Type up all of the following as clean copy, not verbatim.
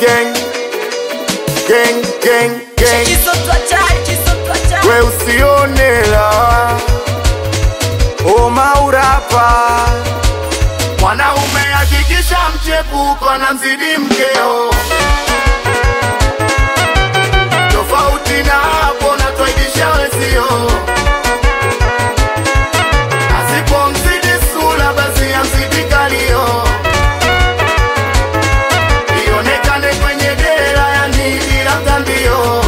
gang, gang, gang, gang. We usionela o maurapa. Mwanaume hakikisha mchepuko na mzidi mkeo. Tofauti na hapo na twaidisha wezio. Asipo mzidi sula basi ya mzidi kalio. Ionekane kwenye dela ya nili labda mbio.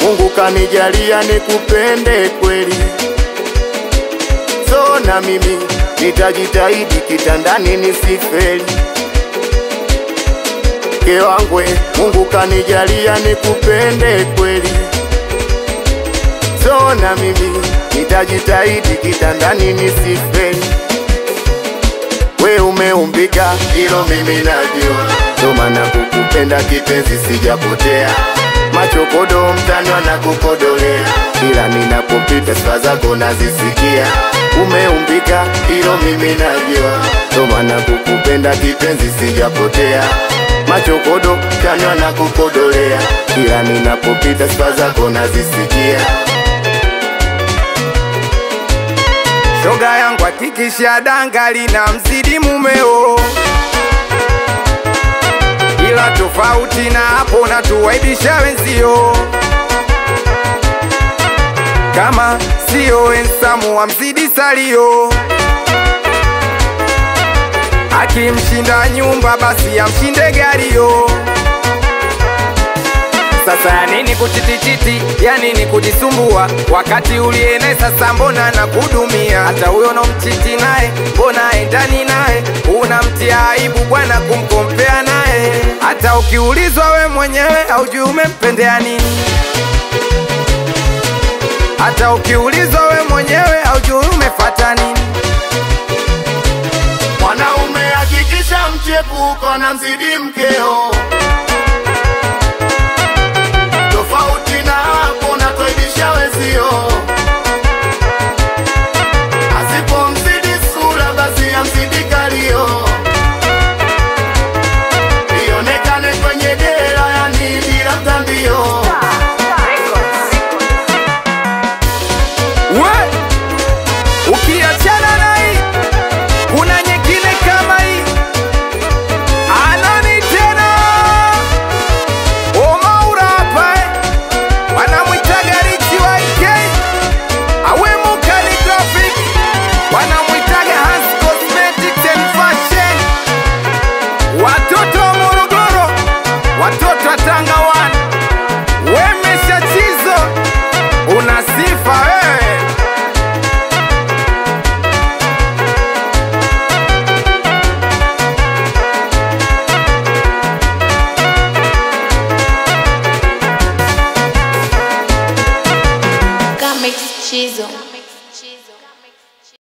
Mungu kanijalia nikupende kweli. So na mimi nitajitahidi kitandani nisifeli. Mke wangu Mungu kanijalia nikupende kweli. So na mimi nitajitahidi kitandani nisifeli. We umeumbika hilo mimi najua. Ndo maana kukupenda kipenzi sijapotea. Machokodo mtani wanakukodolea. Kila ninapopita sifa zako nazisikia. Umeumbika hilo mimi najua. Ndo maana kukupenda kipenzi sijapotea. Machokodo mtani wanakukodolea. Kila ninapopita sifa zako nazisikia. Shoga yangu hakikisha dangali na mzidi mumeo. Ila tofauti na hapo na tuwaibisha wenzio. Kama sio ensamu wa mzidi salio. Akimshinda nyumba basi ya mshinde gario. Sasa ya nini kuchitichiti, ya nini kujisumbua. Wakati uliene sasa mbona na kudumia. Hata huyo no mchiti nae, mbona endani nae. Unamtia aibu bwana kumkompea nae. Hata ukiulizwa we mwenyewe haujui umempendea nini. Hata ukiulizwa we mwenyewe haujui umefata nini. Mwanaume hakikisha mchepuko na mzidi mkeo. Tofauti na hapo na twaidisha wezio. Asipo mzidi sura basi ya mzidi kalio. Ionekane kwenye dela ya nili labda mbio. We ukiachana na hii kuna nyingine kama hii. Anani tena o maurapa. Wanamwitaga Richi YK. Awe Mukali Graphic. Wanamwitaga Hans Cosmetics and Fashion. Watoto wa Morogoro, watoto wa Tanga One. Wemesha chizo una sifa wewe. Kama chizo.